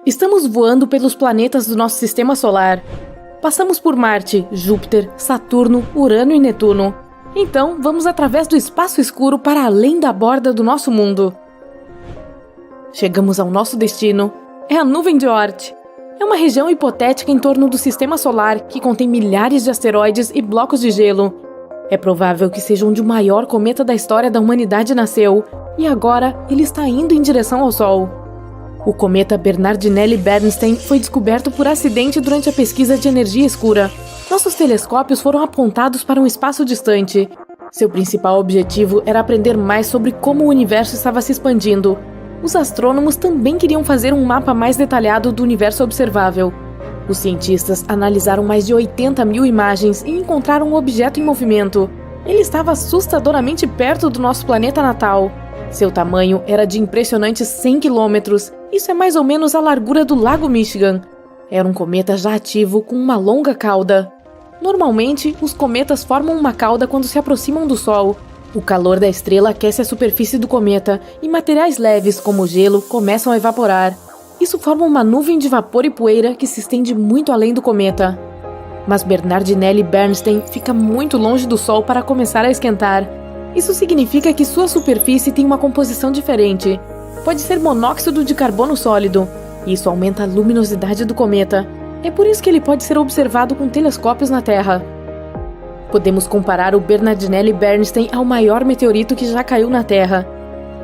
Estamos voando pelos planetas do nosso sistema solar. Passamos por Marte, Júpiter, Saturno, Urano e Netuno. Então, vamos através do espaço escuro para além da borda do nosso mundo. Chegamos ao nosso destino. É a nuvem de Oort. É uma região hipotética em torno do sistema solar que contém milhares de asteroides e blocos de gelo. É provável que seja onde o maior cometa da história da humanidade nasceu, e agora ele está indo em direção ao Sol. O cometa Bernardinelli-Bernstein foi descoberto por acidente durante a pesquisa de energia escura. Nossos telescópios foram apontados para um espaço distante. Seu principal objetivo era aprender mais sobre como o universo estava se expandindo. Os astrônomos também queriam fazer um mapa mais detalhado do universo observável. Os cientistas analisaram mais de 80 mil imagens e encontraram um objeto em movimento. Ele estava assustadoramente perto do nosso planeta natal. Seu tamanho era de impressionantes 100 quilômetros. Isso é mais ou menos a largura do Lago Michigan. Era um cometa já ativo com uma longa cauda. Normalmente, os cometas formam uma cauda quando se aproximam do Sol. O calor da estrela aquece a superfície do cometa e materiais leves, como o gelo, começam a evaporar. Isso forma uma nuvem de vapor e poeira que se estende muito além do cometa. Mas Bernardinelli-Bernstein fica muito longe do Sol para começar a esquentar. Isso significa que sua superfície tem uma composição diferente. Pode ser monóxido de carbono sólido. Isso aumenta a luminosidade do cometa. É por isso que ele pode ser observado com telescópios na Terra. Podemos comparar o Bernardinelli-Bernstein ao maior meteorito que já caiu na Terra.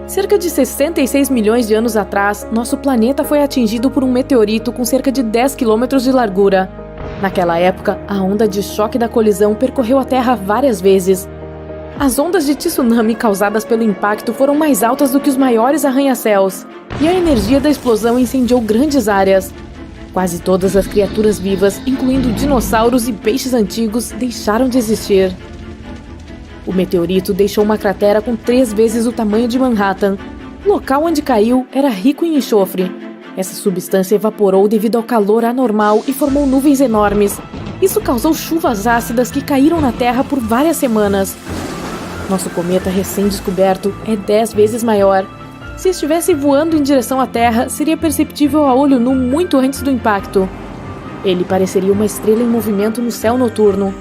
Cerca de 66 milhões de anos atrás, nosso planeta foi atingido por um meteorito com cerca de 10 quilômetros de largura. Naquela época, a onda de choque da colisão percorreu a Terra várias vezes. As ondas de tsunami causadas pelo impacto foram mais altas do que os maiores arranha-céus, e a energia da explosão incendiou grandes áreas. Quase todas as criaturas vivas, incluindo dinossauros e peixes antigos, deixaram de existir. O meteorito deixou uma cratera com 3 vezes o tamanho de Manhattan. O local onde caiu era rico em enxofre. Essa substância evaporou devido ao calor anormal e formou nuvens enormes. Isso causou chuvas ácidas que caíram na Terra por várias semanas. Nosso cometa recém-descoberto é 10 vezes maior. Se estivesse voando em direção à Terra, seria perceptível a olho nu muito antes do impacto. Ele pareceria uma estrela em movimento no céu noturno.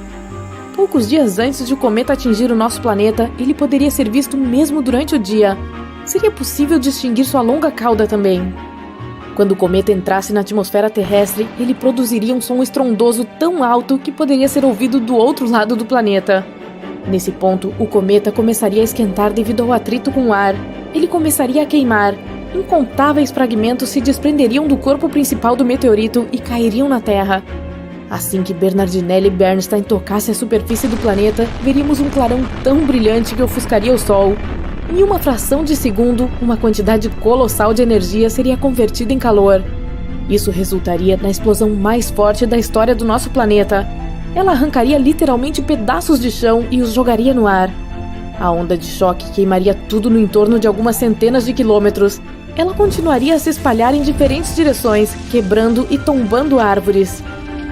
Poucos dias antes de o cometa atingir o nosso planeta, ele poderia ser visto mesmo durante o dia. Seria possível distinguir sua longa cauda também. Quando o cometa entrasse na atmosfera terrestre, ele produziria um som estrondoso tão alto que poderia ser ouvido do outro lado do planeta. Nesse ponto, o cometa começaria a esquentar devido ao atrito com o ar. Ele começaria a queimar. Incontáveis fragmentos se desprenderiam do corpo principal do meteorito e cairiam na Terra. Assim que Bernardinelli-Bernstein tocasse a superfície do planeta, veríamos um clarão tão brilhante que ofuscaria o Sol. Em uma fração de segundo, uma quantidade colossal de energia seria convertida em calor. Isso resultaria na explosão mais forte da história do nosso planeta. Ela arrancaria literalmente pedaços de chão e os jogaria no ar. A onda de choque queimaria tudo no entorno de algumas centenas de quilômetros. Ela continuaria a se espalhar em diferentes direções, quebrando e tombando árvores.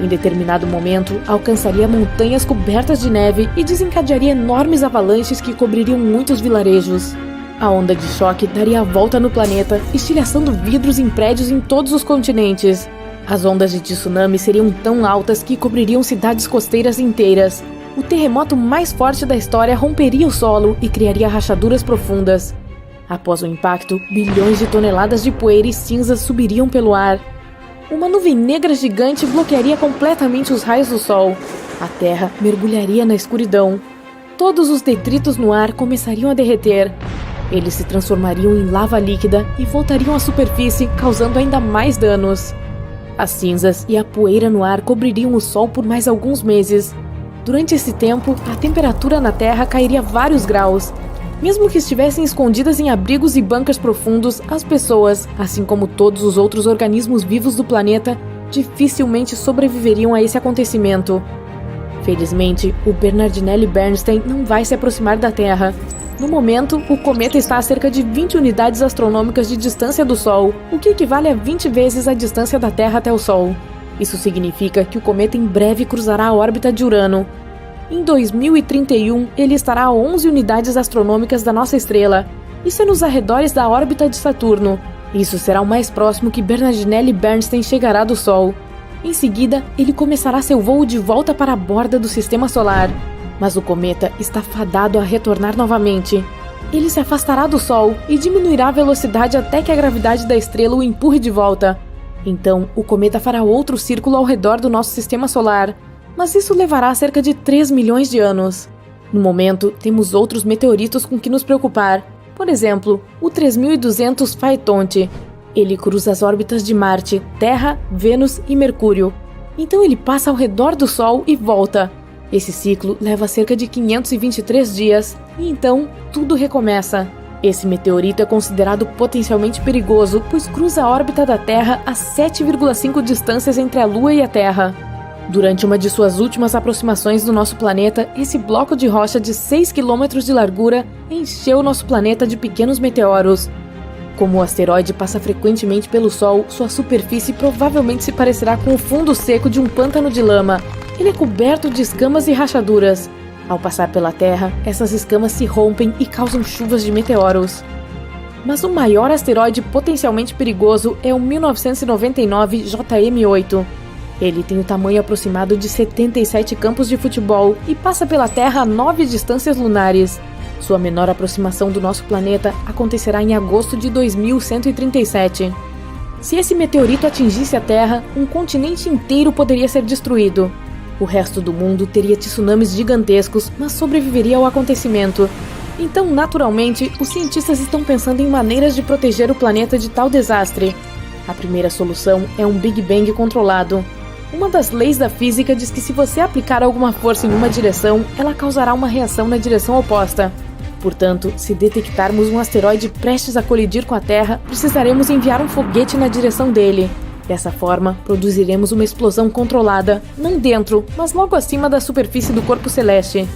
Em determinado momento, alcançaria montanhas cobertas de neve e desencadearia enormes avalanches que cobririam muitos vilarejos. A onda de choque daria a volta no planeta, estilhaçando vidros em prédios em todos os continentes. As ondas de tsunami seriam tão altas que cobririam cidades costeiras inteiras. O terremoto mais forte da história romperia o solo e criaria rachaduras profundas. Após o impacto, bilhões de toneladas de poeira e cinzas subiriam pelo ar. Uma nuvem negra gigante bloquearia completamente os raios do Sol. A Terra mergulharia na escuridão. Todos os detritos no ar começariam a derreter. Eles se transformariam em lava líquida e voltariam à superfície, causando ainda mais danos. As cinzas e a poeira no ar cobririam o Sol por mais alguns meses. Durante esse tempo, a temperatura na Terra cairia vários graus. Mesmo que estivessem escondidas em abrigos e bunkers profundos, as pessoas, assim como todos os outros organismos vivos do planeta, dificilmente sobreviveriam a esse acontecimento. Felizmente, o Bernardinelli-Bernstein não vai se aproximar da Terra. No momento, o cometa está a cerca de 20 unidades astronômicas de distância do Sol, o que equivale a 20 vezes a distância da Terra até o Sol. Isso significa que o cometa em breve cruzará a órbita de Urano. Em 2031, ele estará a 11 unidades astronômicas da nossa estrela. Isso é nos arredores da órbita de Saturno. Isso será o mais próximo que Bernardinelli Bernstein chegará do Sol. Em seguida, ele começará seu voo de volta para a borda do Sistema Solar. Mas o cometa está fadado a retornar novamente. Ele se afastará do Sol e diminuirá a velocidade até que a gravidade da estrela o empurre de volta. Então, o cometa fará outro círculo ao redor do nosso Sistema Solar, mas isso levará cerca de 3 milhões de anos. No momento, temos outros meteoritos com que nos preocupar. Por exemplo, o 3200 Phaethonte. Ele cruza as órbitas de Marte, Terra, Vênus e Mercúrio. Então ele passa ao redor do Sol e volta. Esse ciclo leva cerca de 523 dias, e então tudo recomeça. Esse meteorito é considerado potencialmente perigoso, pois cruza a órbita da Terra a 7,5 distâncias entre a Lua e a Terra. Durante uma de suas últimas aproximações do nosso planeta, esse bloco de rocha de 6 km de largura encheu nosso planeta de pequenos meteoros. Como o asteroide passa frequentemente pelo Sol, sua superfície provavelmente se parecerá com o fundo seco de um pântano de lama. Ele é coberto de escamas e rachaduras. Ao passar pela Terra, essas escamas se rompem e causam chuvas de meteoros. Mas o maior asteroide potencialmente perigoso é o 1999 JM8. Ele tem o tamanho aproximado de 77 campos de futebol e passa pela Terra a 9 distâncias lunares. Sua menor aproximação do nosso planeta acontecerá em agosto de 2137. Se esse meteorito atingisse a Terra, um continente inteiro poderia ser destruído. O resto do mundo teria tsunamis gigantescos, mas sobreviveria ao acontecimento. Então, naturalmente, os cientistas estão pensando em maneiras de proteger o planeta de tal desastre. A primeira solução é um Big Bang controlado. Uma das leis da física diz que se você aplicar alguma força em uma direção, ela causará uma reação na direção oposta. Portanto, se detectarmos um asteroide prestes a colidir com a Terra, precisaremos enviar um foguete na direção dele. Dessa forma, produziremos uma explosão controlada, não dentro, mas logo acima da superfície do corpo celeste.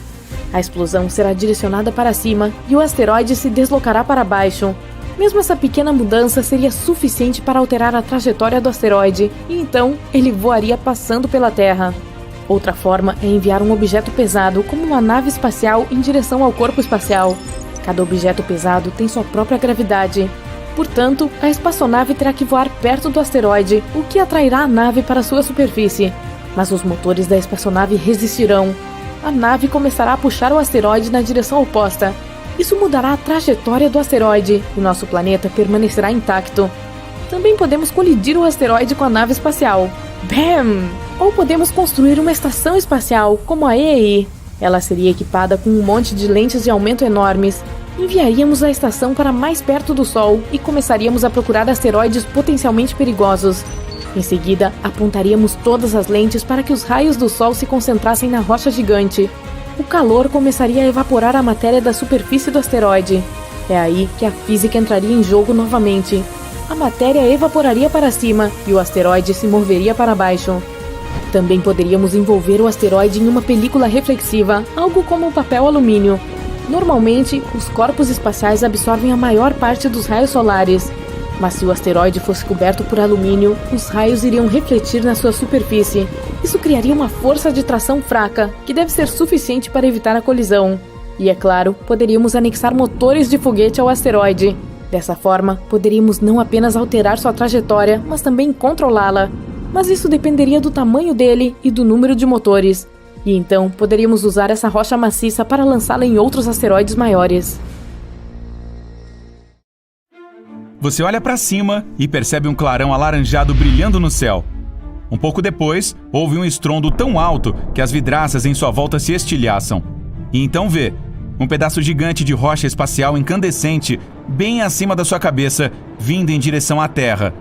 A explosão será direcionada para cima e o asteroide se deslocará para baixo. Mesmo essa pequena mudança seria suficiente para alterar a trajetória do asteroide, e então ele voaria passando pela Terra. Outra forma é enviar um objeto pesado, como uma nave espacial, em direção ao corpo espacial. Cada objeto pesado tem sua própria gravidade. Portanto, a espaçonave terá que voar perto do asteroide, o que atrairá a nave para sua superfície. Mas os motores da espaçonave resistirão. A nave começará a puxar o asteroide na direção oposta. Isso mudará a trajetória do asteroide e nosso planeta permanecerá intacto. Também podemos colidir o asteroide com a nave espacial. BAM! Ou podemos construir uma estação espacial, como a EEI. Ela seria equipada com um monte de lentes de aumento enormes. Enviaríamos a estação para mais perto do Sol e começaríamos a procurar asteroides potencialmente perigosos. Em seguida, apontaríamos todas as lentes para que os raios do Sol se concentrassem na rocha gigante. O calor começaria a evaporar a matéria da superfície do asteroide. É aí que a física entraria em jogo novamente. A matéria evaporaria para cima e o asteroide se moveria para baixo. Também poderíamos envolver o asteroide em uma película reflexiva, algo como o papel alumínio. Normalmente, os corpos espaciais absorvem a maior parte dos raios solares. Mas se o asteroide fosse coberto por alumínio, os raios iriam refletir na sua superfície. Isso criaria uma força de tração fraca, que deve ser suficiente para evitar a colisão. E, é claro, poderíamos anexar motores de foguete ao asteroide. Dessa forma, poderíamos não apenas alterar sua trajetória, mas também controlá-la. Mas isso dependeria do tamanho dele e do número de motores. E então, poderíamos usar essa rocha maciça para lançá-la em outros asteroides maiores. Você olha para cima e percebe um clarão alaranjado brilhando no céu. Um pouco depois, houve um estrondo tão alto que as vidraças em sua volta se estilhaçam. E então vê um pedaço gigante de rocha espacial incandescente bem acima da sua cabeça, vindo em direção à Terra.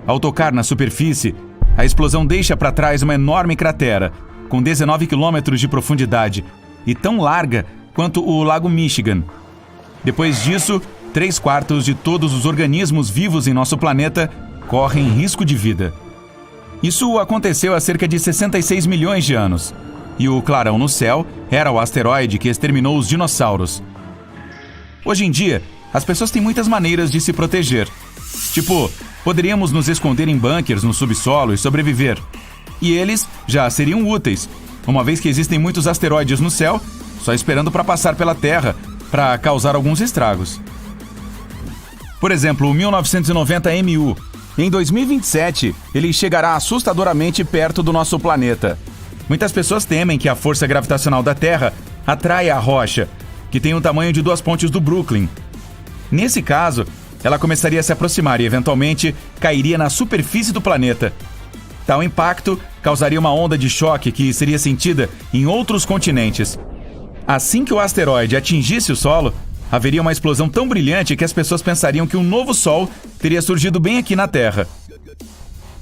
Ao tocar na superfície, a explosão deixa para trás uma enorme cratera, com 19 quilômetros de profundidade e tão larga quanto o Lago Michigan. Depois disso, 3/4 de todos os organismos vivos em nosso planeta correm risco de vida. Isso aconteceu há cerca de 66 milhões de anos. E o clarão no céu era o asteroide que exterminou os dinossauros. Hoje em dia, as pessoas têm muitas maneiras de se proteger. Tipo, poderíamos nos esconder em bunkers no subsolo e sobreviver. E eles já seriam úteis, uma vez que existem muitos asteroides no céu, só esperando para passar pela Terra, para causar alguns estragos. Por exemplo, o 1990 MU. Em 2027, ele chegará assustadoramente perto do nosso planeta. Muitas pessoas temem que a força gravitacional da Terra atraia a rocha, que tem o tamanho de 2 pontes do Brooklyn. Nesse caso, ela começaria a se aproximar e, eventualmente, cairia na superfície do planeta. Tal impacto causaria uma onda de choque que seria sentida em outros continentes. Assim que o asteroide atingisse o solo, haveria uma explosão tão brilhante que as pessoas pensariam que um novo Sol teria surgido bem aqui na Terra.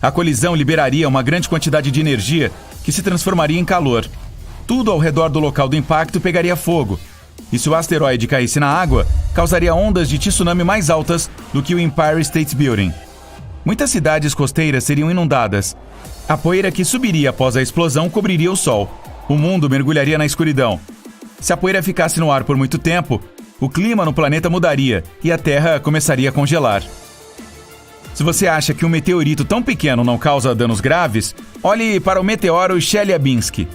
A colisão liberaria uma grande quantidade de energia que se transformaria em calor. Tudo ao redor do local do impacto pegaria fogo. E se o asteroide caísse na água, causaria ondas de tsunami mais altas do que o Empire State Building. Muitas cidades costeiras seriam inundadas. A poeira que subiria após a explosão cobriria o Sol. O mundo mergulharia na escuridão. Se a poeira ficasse no ar por muito tempo, o clima no planeta mudaria e a Terra começaria a congelar. Se você acha que um meteorito tão pequeno não causa danos graves, olhe para o meteoro Chelyabinsk.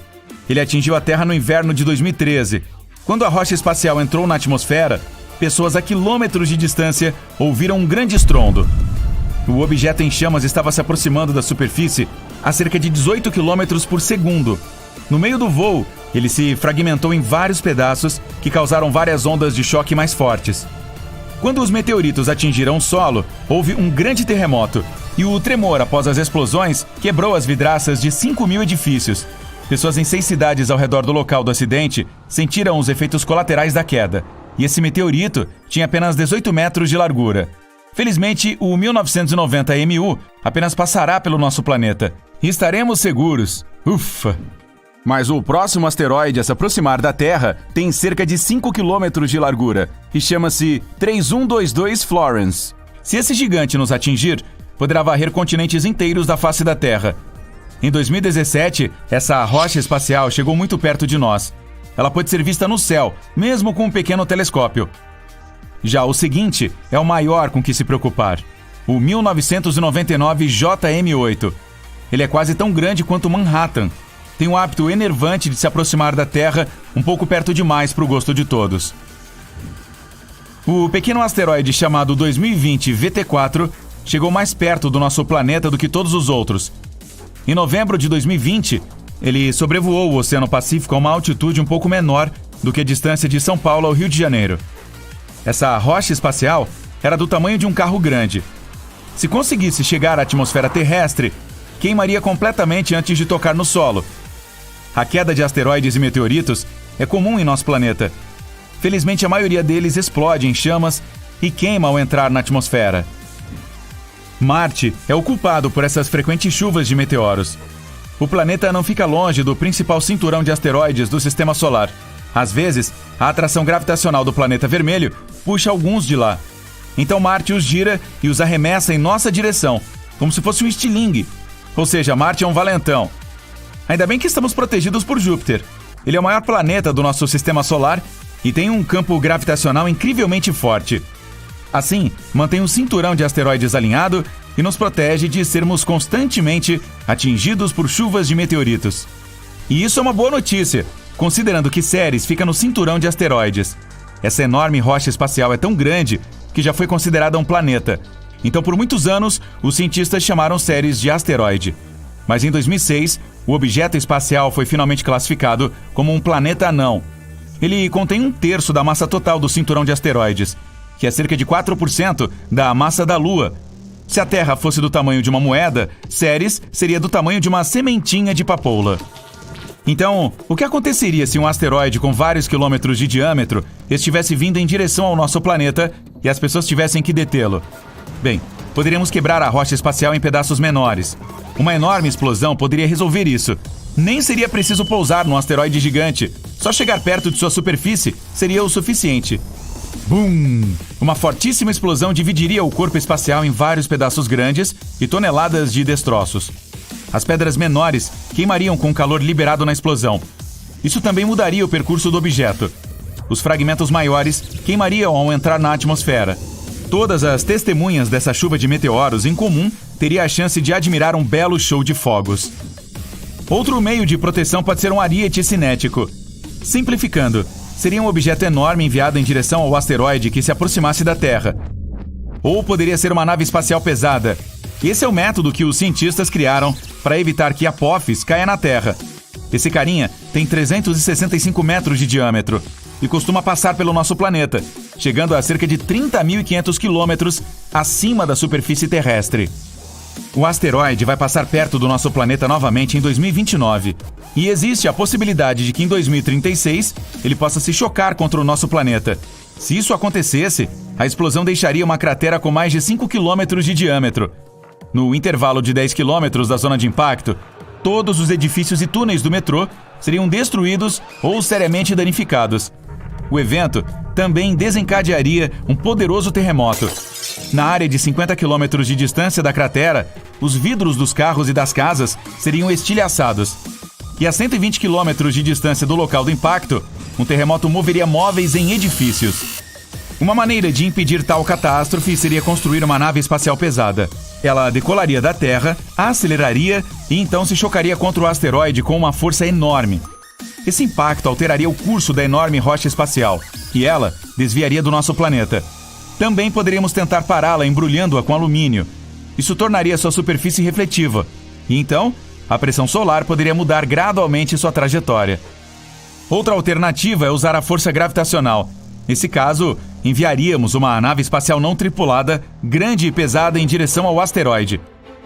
Ele atingiu a Terra no inverno de 2013. Quando a rocha espacial entrou na atmosfera, pessoas a quilômetros de distância ouviram um grande estrondo. O objeto em chamas estava se aproximando da superfície a cerca de 18 km por segundo. No meio do voo, ele se fragmentou em vários pedaços que causaram várias ondas de choque mais fortes. Quando os meteoritos atingiram o solo, houve um grande terremoto, e o tremor após as explosões quebrou as vidraças de 5.000 edifícios. Pessoas em 6 cidades ao redor do local do acidente sentiram os efeitos colaterais da queda, e esse meteorito tinha apenas 18 metros de largura. Felizmente, o 1990 MU apenas passará pelo nosso planeta, e estaremos seguros. Ufa! Mas o próximo asteroide a se aproximar da Terra tem cerca de 5 km de largura e chama-se 3122 Florence. Se esse gigante nos atingir, poderá varrer continentes inteiros da face da Terra. Em 2017, essa rocha espacial chegou muito perto de nós. Ela pode ser vista no céu, mesmo com um pequeno telescópio. Já o seguinte é o maior com que se preocupar: o 1999 JM8. Ele é quase tão grande quanto Manhattan. Tem um hábito enervante de se aproximar da Terra um pouco perto demais para o gosto de todos. O pequeno asteroide chamado 2020 VT4 chegou mais perto do nosso planeta do que todos os outros. Em novembro de 2020, ele sobrevoou o Oceano Pacífico a uma altitude um pouco menor do que a distância de São Paulo ao Rio de Janeiro. Essa rocha espacial era do tamanho de um carro grande. Se conseguisse chegar à atmosfera terrestre, queimaria completamente antes de tocar no solo. A queda de asteroides e meteoritos é comum em nosso planeta. Felizmente, a maioria deles explode em chamas e queima ao entrar na atmosfera. Marte é o culpado por essas frequentes chuvas de meteoros. O planeta não fica longe do principal cinturão de asteroides do Sistema Solar. Às vezes, a atração gravitacional do planeta vermelho puxa alguns de lá. Então Marte os gira e os arremessa em nossa direção, como se fosse um estilingue. Ou seja, Marte é um valentão. Ainda bem que estamos protegidos por Júpiter. Ele é o maior planeta do nosso Sistema Solar e tem um campo gravitacional incrivelmente forte. Assim, mantém um cinturão de asteroides alinhado e nos protege de sermos constantemente atingidos por chuvas de meteoritos. E isso é uma boa notícia, considerando que Ceres fica no cinturão de asteroides. Essa enorme rocha espacial é tão grande que já foi considerada um planeta. Então, por muitos anos, os cientistas chamaram Ceres de asteroide. Mas em 2006, o objeto espacial foi finalmente classificado como um planeta anão. Ele contém 1/3 da massa total do cinturão de asteroides, que é cerca de 4% da massa da Lua. Se a Terra fosse do tamanho de uma moeda, Ceres seria do tamanho de uma sementinha de papoula. Então, o que aconteceria se um asteroide com vários quilômetros de diâmetro estivesse vindo em direção ao nosso planeta e as pessoas tivessem que detê-lo? Bem, poderíamos quebrar a rocha espacial em pedaços menores. Uma enorme explosão poderia resolver isso. Nem seria preciso pousar num asteroide gigante. Só chegar perto de sua superfície seria o suficiente. Bum! Uma fortíssima explosão dividiria o corpo espacial em vários pedaços grandes e toneladas de destroços. As pedras menores queimariam com o calor liberado na explosão. Isso também mudaria o percurso do objeto. Os fragmentos maiores queimariam ao entrar na atmosfera. Todas as testemunhas dessa chuva de meteoros em comum teriam a chance de admirar um belo show de fogos. Outro meio de proteção pode ser um ariete cinético. Simplificando, seria um objeto enorme enviado em direção ao asteroide que se aproximasse da Terra. ou poderia ser uma nave espacial pesada. Esse é o método que os cientistas criaram para evitar que Apophis caia na Terra. Esse carinha tem 365 metros de diâmetro e costuma passar pelo nosso planeta, chegando a cerca de 30.500 quilômetros acima da superfície terrestre. O asteroide vai passar perto do nosso planeta novamente em 2029. E existe a possibilidade de que em 2036 ele possa se chocar contra o nosso planeta. Se isso acontecesse, a explosão deixaria uma cratera com mais de 5 quilômetros de diâmetro. No intervalo de 10 quilômetros da zona de impacto, todos os edifícios e túneis do metrô seriam destruídos ou seriamente danificados. O evento também desencadearia um poderoso terremoto. Na área de 50 quilômetros de distância da cratera, os vidros dos carros e das casas seriam estilhaçados. E a 120 quilômetros de distância do local do impacto, um terremoto moveria móveis em edifícios. Uma maneira de impedir tal catástrofe seria construir uma nave espacial pesada. Ela decolaria da Terra, aceleraria e então se chocaria contra o asteroide com uma força enorme. Esse impacto alteraria o curso da enorme rocha espacial e ela desviaria do nosso planeta. Também poderíamos tentar pará-la embrulhando-a com alumínio. Isso tornaria sua superfície refletiva. E então, a pressão solar poderia mudar gradualmente sua trajetória. Outra alternativa é usar a força gravitacional. Nesse caso, enviaríamos uma nave espacial não tripulada, grande e pesada, em direção ao asteroide.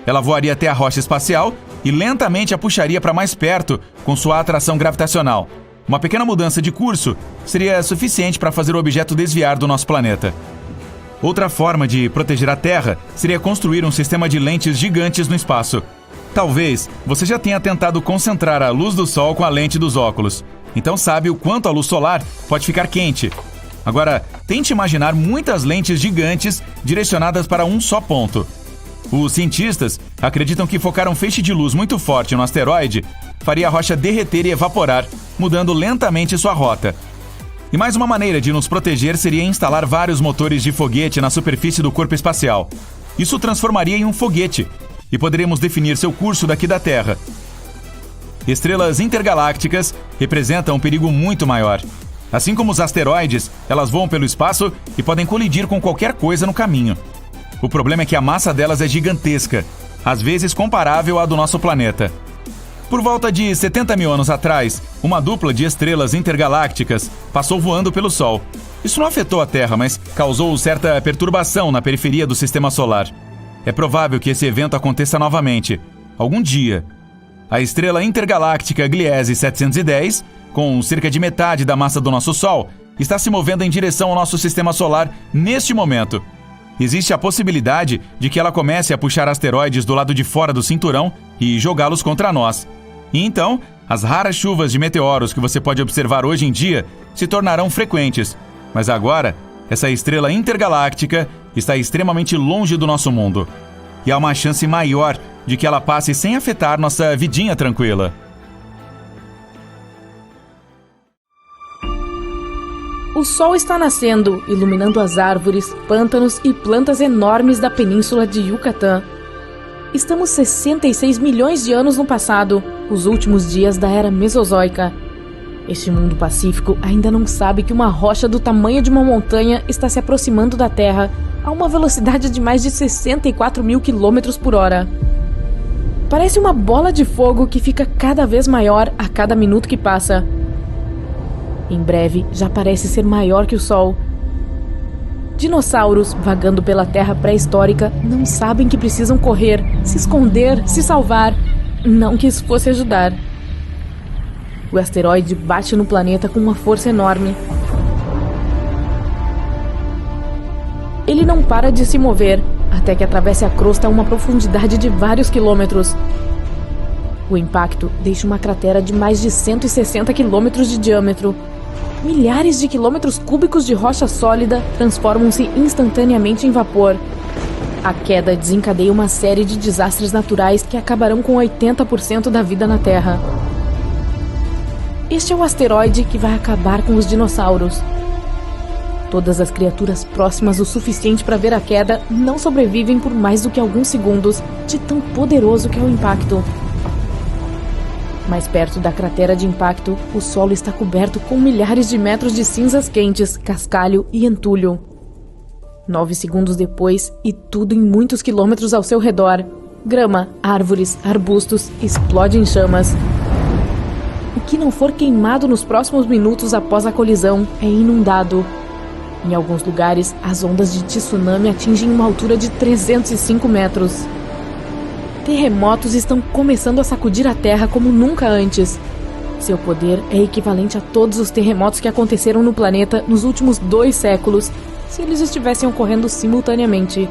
Ela voaria até a rocha espacial e lentamente a puxaria para mais perto com sua atração gravitacional. Uma pequena mudança de curso seria suficiente para fazer o objeto desviar do nosso planeta. Outra forma de proteger a Terra seria construir um sistema de lentes gigantes no espaço. Talvez você já tenha tentado concentrar a luz do Sol com a lente dos óculos. Então sabe o quanto a luz solar pode ficar quente. Agora, tente imaginar muitas lentes gigantes direcionadas para um só ponto. Os cientistas acreditam que focar um feixe de luz muito forte no asteroide faria a rocha derreter e evaporar, mudando lentamente sua rota. E mais uma maneira de nos proteger seria instalar vários motores de foguete na superfície do corpo espacial. Isso transformaria em um foguete e poderíamos definir seu curso daqui da Terra. Estrelas intergalácticas representam um perigo muito maior. Assim como os asteroides, elas voam pelo espaço e podem colidir com qualquer coisa no caminho. O problema é que a massa delas é gigantesca, às vezes comparável à do nosso planeta. Por volta de 70 mil anos atrás, uma dupla de estrelas intergalácticas passou voando pelo Sol. Isso não afetou a Terra, mas causou certa perturbação na periferia do Sistema Solar. É provável que esse evento aconteça novamente, algum dia. A estrela intergaláctica Gliese 710, com cerca de metade da massa do nosso Sol, está se movendo em direção ao nosso Sistema Solar neste momento. Existe a possibilidade de que ela comece a puxar asteroides do lado de fora do cinturão e jogá-los contra nós. E então, as raras chuvas de meteoros que você pode observar hoje em dia se tornarão frequentes. Mas agora, essa estrela intergaláctica está extremamente longe do nosso mundo. E há uma chance maior de que ela passe sem afetar nossa vidinha tranquila. O sol está nascendo, iluminando as árvores, pântanos e plantas enormes da península de Yucatán. Estamos 66 milhões de anos no passado, os últimos dias da Era Mesozoica. Este mundo pacífico ainda não sabe que uma rocha do tamanho de uma montanha está se aproximando da Terra a uma velocidade de mais de 64 mil quilômetros por hora. Parece uma bola de fogo que fica cada vez maior a cada minuto que passa. Em breve, já parece ser maior que o Sol. Dinossauros, vagando pela Terra pré-histórica, não sabem que precisam correr, se esconder, se salvar. Não que isso fosse ajudar. O asteroide bate no planeta com uma força enorme. Ele não para de se mover, até que atravesse a crosta a uma profundidade de vários quilômetros. O impacto deixa uma cratera de mais de 160 quilômetros de diâmetro. Milhares de quilômetros cúbicos de rocha sólida transformam-se instantaneamente em vapor. A queda desencadeia uma série de desastres naturais que acabarão com 80% da vida na Terra. Este é o asteroide que vai acabar com os dinossauros. Todas as criaturas próximas o suficiente para ver a queda não sobrevivem por mais do que alguns segundos, de tão poderoso que é o impacto. Mais perto da cratera de impacto, o solo está coberto com milhares de metros de cinzas quentes, cascalho e entulho. 9 segundos depois, e tudo em muitos quilômetros ao seu redor. Grama, árvores, arbustos, explode em chamas. O que não for queimado nos próximos minutos após a colisão é inundado. Em alguns lugares, as ondas de tsunami atingem uma altura de 305 metros. Terremotos estão começando a sacudir a Terra como nunca antes. Seu poder é equivalente a todos os terremotos que aconteceram no planeta nos últimos 2 séculos, se eles estivessem ocorrendo simultaneamente.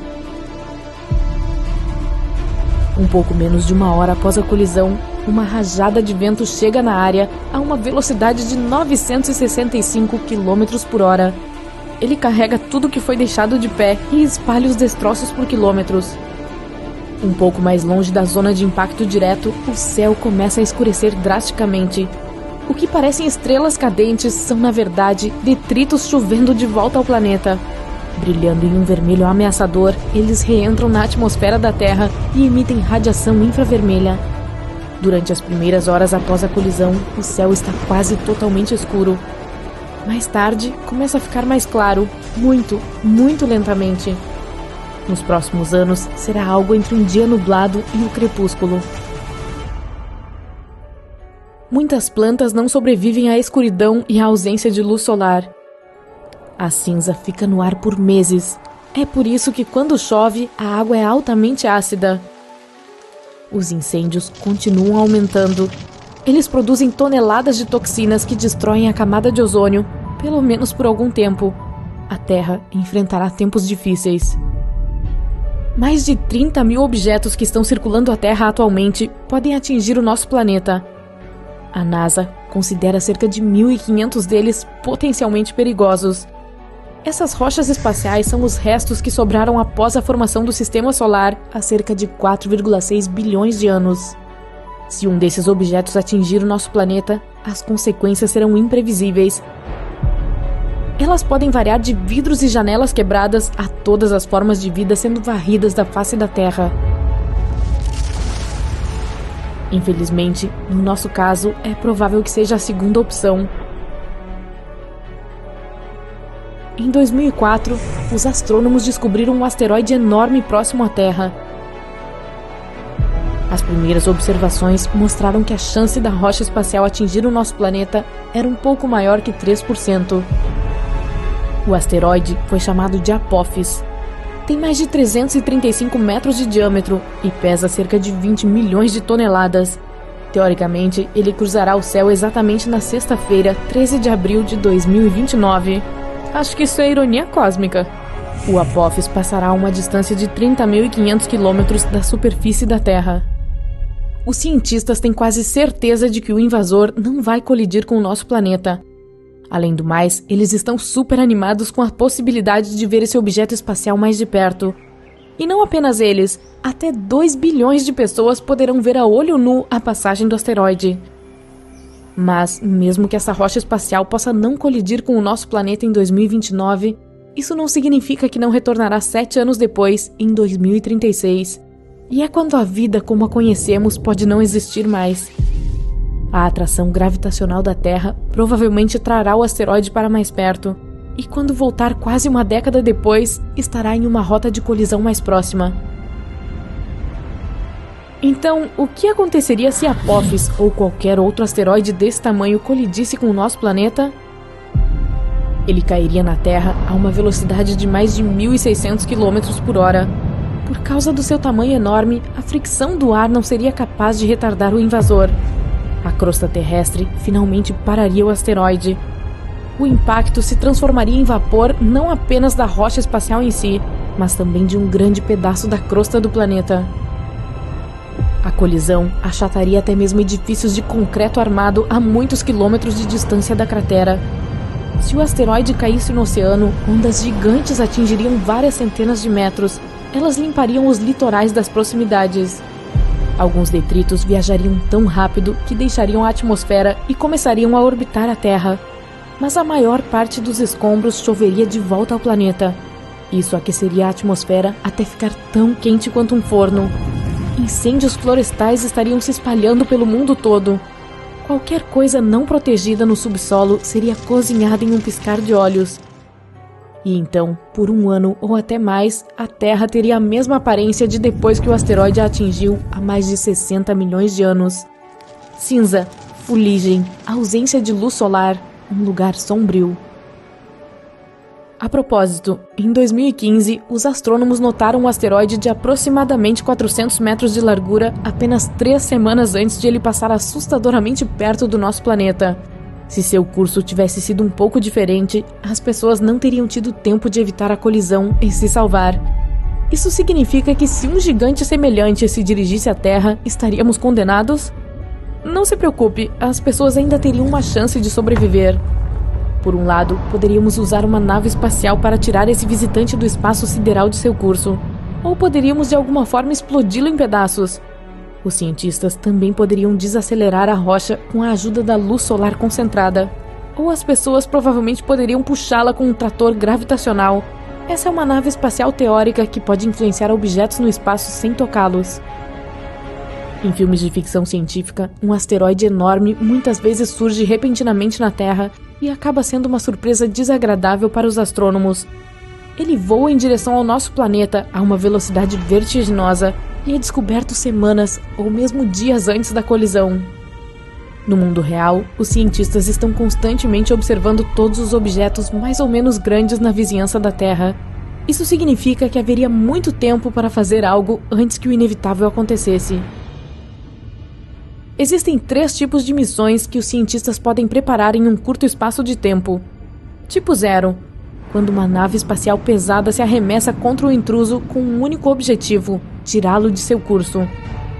Um pouco menos de 1 hora após a colisão, uma rajada de vento chega na área a uma velocidade de 965 km por hora. Ele carrega tudo que foi deixado de pé e espalha os destroços por quilômetros. Um pouco mais longe da zona de impacto direto, o céu começa a escurecer drasticamente. O que parecem estrelas cadentes são, na verdade, detritos chovendo de volta ao planeta. Brilhando em um vermelho ameaçador, eles reentram na atmosfera da Terra e emitem radiação infravermelha. Durante as primeiras horas após a colisão, o céu está quase totalmente escuro. Mais tarde, começa a ficar mais claro, muito, muito lentamente. Nos próximos anos, será algo entre um dia nublado e o crepúsculo. Muitas plantas não sobrevivem à escuridão e à ausência de luz solar. A cinza fica no ar por meses. É por isso que quando chove, a água é altamente ácida. Os incêndios continuam aumentando. Eles produzem toneladas de toxinas que destroem a camada de ozônio, pelo menos por algum tempo. A Terra enfrentará tempos difíceis. Mais de 30 mil objetos que estão circulando a Terra atualmente podem atingir o nosso planeta. A NASA considera cerca de 1.500 deles potencialmente perigosos. Essas rochas espaciais são os restos que sobraram após a formação do Sistema Solar há cerca de 4,6 bilhões de anos. Se um desses objetos atingir o nosso planeta, as consequências serão imprevisíveis. Elas podem variar de vidros e janelas quebradas a todas as formas de vida sendo varridas da face da Terra. Infelizmente, no nosso caso, é provável que seja a segunda opção. Em 2004, os astrônomos descobriram um asteroide enorme próximo à Terra. As primeiras observações mostraram que a chance da rocha espacial atingir o nosso planeta era um pouco maior que 3%. O asteroide foi chamado de Apophis. Tem mais de 335 metros de diâmetro e pesa cerca de 20 milhões de toneladas. Teoricamente, ele cruzará o céu exatamente na sexta-feira, 13 de abril de 2029. Acho que isso é ironia cósmica. O Apophis passará a uma distância de 30.500 quilômetros da superfície da Terra. Os cientistas têm quase certeza de que o invasor não vai colidir com o nosso planeta. Além do mais, eles estão super animados com a possibilidade de ver esse objeto espacial mais de perto. E não apenas eles, até 2 bilhões de pessoas poderão ver a olho nu a passagem do asteroide. Mas, mesmo que essa rocha espacial possa não colidir com o nosso planeta em 2029, isso não significa que não retornará 7 anos depois, em 2036. E é quando a vida como a conhecemos pode não existir mais. A atração gravitacional da Terra provavelmente trará o asteroide para mais perto, e quando voltar quase uma década depois, estará em uma rota de colisão mais próxima. Então, o que aconteceria se Apophis ou qualquer outro asteroide desse tamanho colidisse com o nosso planeta? Ele cairia na Terra a uma velocidade de mais de 1.600 km por hora. Por causa do seu tamanho enorme, a fricção do ar não seria capaz de retardar o invasor. A crosta terrestre finalmente pararia o asteroide. O impacto se transformaria em vapor não apenas da rocha espacial em si, mas também de um grande pedaço da crosta do planeta. A colisão achataria até mesmo edifícios de concreto armado a muitos quilômetros de distância da cratera. Se o asteroide caísse no oceano, ondas gigantes atingiriam várias centenas de metros. Elas limpariam os litorais das proximidades. Alguns detritos viajariam tão rápido que deixariam a atmosfera e começariam a orbitar a Terra. Mas a maior parte dos escombros choveria de volta ao planeta. Isso aqueceria a atmosfera até ficar tão quente quanto um forno. Incêndios florestais estariam se espalhando pelo mundo todo. Qualquer coisa não protegida no subsolo seria cozinhada em um piscar de olhos. E então, por um ano ou até mais, a Terra teria a mesma aparência de depois que o asteroide a atingiu há mais de 60 milhões de anos. Cinza, fuligem, ausência de luz solar, um lugar sombrio. A propósito, em 2015, os astrônomos notaram um asteroide de aproximadamente 400 metros de largura apenas 3 semanas antes de ele passar assustadoramente perto do nosso planeta. Se seu curso tivesse sido um pouco diferente, as pessoas não teriam tido tempo de evitar a colisão e se salvar. Isso significa que se um gigante semelhante se dirigisse à Terra, estaríamos condenados? Não se preocupe, as pessoas ainda teriam uma chance de sobreviver. Por um lado, poderíamos usar uma nave espacial para tirar esse visitante do espaço sideral de seu curso, ou poderíamos de alguma forma explodi-lo em pedaços. Os cientistas também poderiam desacelerar a rocha com a ajuda da luz solar concentrada, ou as pessoas provavelmente poderiam puxá-la com um trator gravitacional. Essa é uma nave espacial teórica que pode influenciar objetos no espaço sem tocá-los. Em filmes de ficção científica, um asteroide enorme muitas vezes surge repentinamente na Terra e acaba sendo uma surpresa desagradável para os astrônomos. Ele voa em direção ao nosso planeta a uma velocidade vertiginosa e é descoberto semanas ou mesmo dias antes da colisão. No mundo real, os cientistas estão constantemente observando todos os objetos mais ou menos grandes na vizinhança da Terra. Isso significa que haveria muito tempo para fazer algo antes que o inevitável acontecesse. Existem 3 tipos de missões que os cientistas podem preparar em um curto espaço de tempo. Tipo 0, quando uma nave espacial pesada se arremessa contra o intruso com um único objetivo: tirá-lo de seu curso.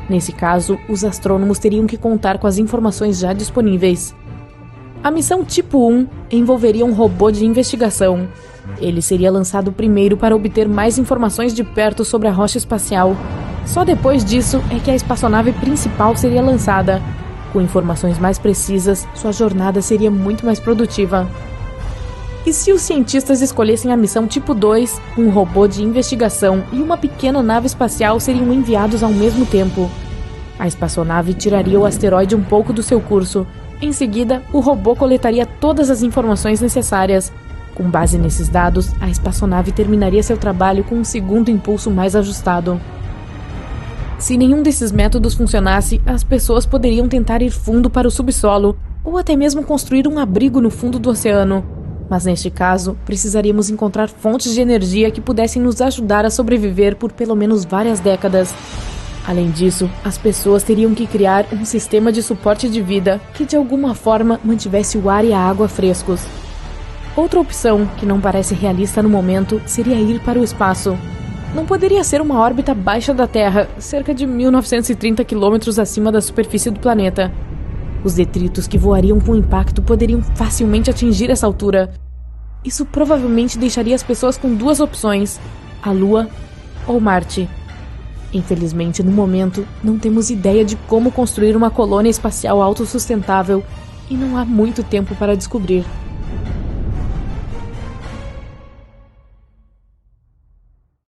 Nesse caso, os astrônomos teriam que contar com as informações já disponíveis. A missão tipo 1 envolveria um robô de investigação. Ele seria lançado primeiro para obter mais informações de perto sobre a rocha espacial. Só depois disso é que a espaçonave principal seria lançada. Com informações mais precisas, sua jornada seria muito mais produtiva. E se os cientistas escolhessem a missão tipo 2, um robô de investigação e uma pequena nave espacial seriam enviados ao mesmo tempo. A espaçonave tiraria o asteroide um pouco do seu curso. Em seguida, o robô coletaria todas as informações necessárias. Com base nesses dados, a espaçonave terminaria seu trabalho com um segundo impulso mais ajustado. Se nenhum desses métodos funcionasse, as pessoas poderiam tentar ir fundo para o subsolo, ou até mesmo construir um abrigo no fundo do oceano. Mas neste caso, precisaríamos encontrar fontes de energia que pudessem nos ajudar a sobreviver por pelo menos várias décadas. Além disso, as pessoas teriam que criar um sistema de suporte de vida que de alguma forma mantivesse o ar e a água frescos. Outra opção, que não parece realista no momento, seria ir para o espaço. Não poderia ser uma órbita baixa da Terra, cerca de 1930 quilômetros acima da superfície do planeta. Os detritos que voariam com impacto poderiam facilmente atingir essa altura. Isso provavelmente deixaria as pessoas com 2 opções: a Lua ou Marte. Infelizmente, no momento, não temos ideia de como construir uma colônia espacial autossustentável e não há muito tempo para descobrir.